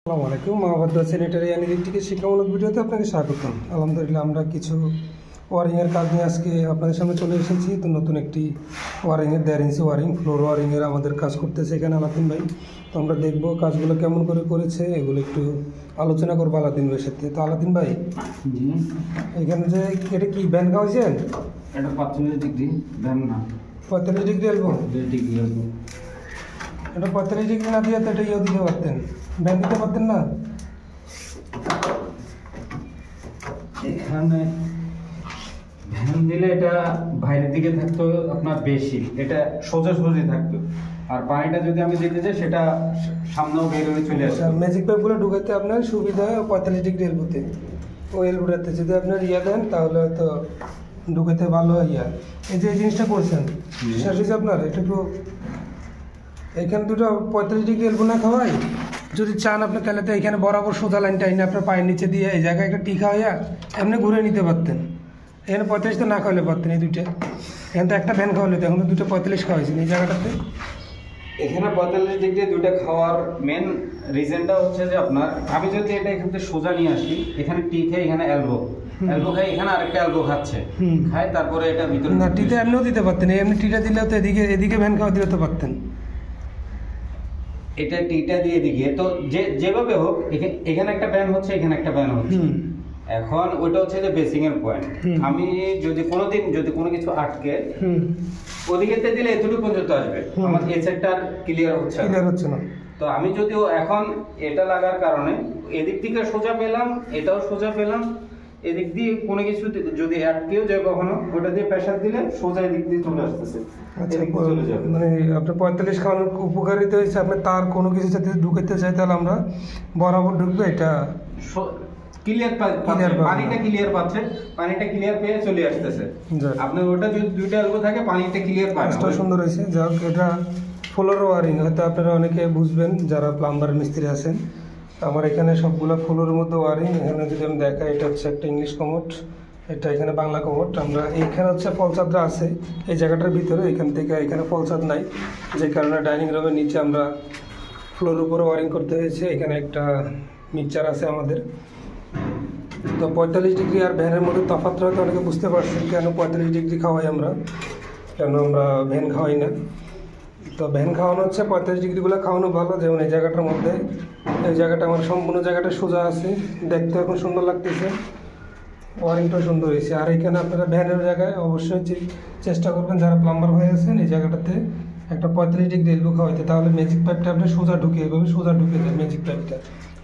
আসসালামু আলাইকুম। Mahabharata sanitary and ইলেকট্রিকের শিক্ষামূলক ভিডিওতে আপনাকে স্বাগতম। আলহামদুলিল্লাহ আমরা কিছু ওয়ারিংয়ের কাজ নিয়ে আজকে আপনাদের সামনে চলে এসেছি। তো নতুন একটি ওয়ারিংয়ের 1.5 ইঞ্চি ওয়ারিং ফ্লোর ওয়ারিংয়ের আমাদের কাজ করতেছে এখানে আলাদিন ভাই। তো আমরা দেখবো কাজগুলো কেমন করে করেছে, এগুলো একটু আলোচনা করবো আলাদিন ভাইয়ের সাথে। তো আলাদিন ভাই, জি, এখানে যে এটা কি ব্যান খাওয়াইছেন? এটা 45 ডিগ্রি ব্যান না, 45 ডিগ্রি এলবো। 2 ডিগ্রি আসবো। এটা 45 ডিগ্রি না দিয়ে তো এটা ইয়ে দিতে পারতেন, ব্যান দিতে পারতেন না? এখানে ভ্যান দিলে এটা বাইরের দিকে থাকতো আপনার বেশি, এটা সোজাসুজি থাকতো। আর পানিটা যদি আমি দিতে যাই সেটা সামনেও বের হয়ে চলে আসে। ম্যাজিক পাইপগুলো ঢুকাইতে আপনার সুবিধা হয় 45 ডিগ্রি এলবোতে। ওই এলবোটাতে যদি আপনার ইয়া দেন তাহলে হয়তো ঢুকাইতে ভালো হয়। ইয়া এই যে এই জিনিসটা করছেন শেষ হয়েছে আপনার, এটা একটু এখানে দুটো 45 ডিগ্রি এলবো না খাওয়াই। যদি চান আপনি তাহলে তো এখানে বরাবর সোজা লাইনটা এনে আপনার পায়ের নিচে দিয়ে এই জায়গায় একটা টিকা হইয়া এমনি ঘুরে নিতে পারতেন। এখানে 45 তো না খাওয়ালে পারতেন এই দুইটা। এখানে তো একটা ভ্যান খাওয়ালে, এখন তো দুটো 45 খাওয়াইছেন এই জায়গাটাতে। এখানে 45 ডিগ্রি দুইটা খাওয়ার মেন রিজনটা হচ্ছে যে আপনার আমি যদি এটা এখান থেকে সোজা নিয়ে আসি, এখানে টি খাই, এখানে এলবো খাই, এখানে আরেকটা এলবো খাচ্ছে খাই, তারপরে এটা ভিতরে না টিতে এমনিও দিতে পারতেন, এমনি টিটা দিলেও তো এদিকে এদিকে ভ্যান খাওয়া দিলে তো পারতেন। এটা টিটা দিয়ে দিকে তো যেভাবে হোক এখানে একটা ব্যান হচ্ছে, এখানে একটা ব্যান হচ্ছে। এখন ওইটা হচ্ছে যে বেসিং এর পয়েন্ট। আমি যদি কোনোদিন যদি কোনো কিছু আটকে ওদিকেতে দিলে এতটুকু পর্যন্ত আসবে, আমার এই সেটটা ক্লিয়ার হচ্ছে না। তো আমি যদিও এখন এটা লাগার কারণে এদিক থেকে সোজা পেলাম, এটাও সোজা পেলাম, এদিক দিয়ে কোনো কিছু যদি আটকেও যায় কখনো ওটা দিয়ে প্রেসার দিলে সোজা এদিক দিয়ে চলে আসতেছে। মানে আপনার 45 খাওয়ানোর উপকারিতা হয়েছে আপনার তার কোনো কিছু যদি ঢুকাইতে চাই তাহলে আমরা বরাবর ঢুকবে, এটা ক্লিয়ার পানিটা ক্লিয়ার পাচ্ছে, পানিটা ক্লিয়ার পেয়ে চলে আসতেছে। আপনার ওটা যদি দুইটা এলবো থাকে পানিটা ক্লিয়ার পায়। কাজটা সুন্দর হয়েছে। যাক, এটা ফ্লোর ওয়ারিং হয়তো আপনারা অনেকে বুঝবেন যারা প্লাম্বার মিস্ত্রি আছেন। আমার এখানে সবগুলো ফ্লোরের মধ্যে ওয়ারিং। এখানে যদি আমি দেখাই, এটা হচ্ছে একটা ইংলিশ কমোড, এটা এখানে বাংলা কমোড। আমরা এইখানে হচ্ছে ফলচাদরা আছে এই জায়গাটার ভিতরে, এখান থেকে এখানে ফলচাদ নাই, যে কারণে ডাইনিং রুমের নিচে আমরা ফ্লোরের উপরে ওয়ারিং করতে হয়েছে। এখানে একটা মিক্সচার আছে আমাদের। তো 45 ডিগ্রি আর ভ্যানের মধ্যে তফাৎটা হয়তো অনেকে বুঝতে পারছেন কেন 45 ডিগ্রি খাওয়াই আমরা, কেন আমরা ভ্যান খাওয়াই না। তো ভ্যান খাওয়ানো হচ্ছে 45 ডিগ্রিগুলো খাওয়ানো ভালো। যেমন এই জায়গাটার মধ্যে, এই জায়গাটা আমার সম্পূর্ণ জায়গাটা সোজা আছে, দেখতে এখন সুন্দর লাগতেছে, ওয়ারিংটাও সুন্দর হয়েছে। আর এখানে আপনারা ভ্যানের জায়গায় অবশ্যই চেষ্টা করবেন যারা প্লাম্বার হয়ে আছেন এই জায়গাটাতে একটা 45 ডিগ্রি এলবো খাওয়াইতে, তাহলে ম্যাজিক পাইপটা আপনার সোজা ঢুকে, এভাবে সোজা ঢুকে যায় ম্যাজিক পাইপটা।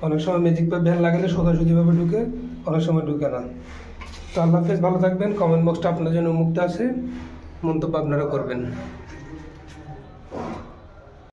অনেক সময় ম্যাজিক পাইপ ভ্যান লাগালে সোজাসুজিভাবে ঢুকে, অনেক সময় ঢুকে না। তো আল্লাহ হাফেজ, ভালো থাকবেন। কমেন্ট বক্সটা আপনার জন্য মুক্ত আছে, মন্তব্য আপনারা করবেন।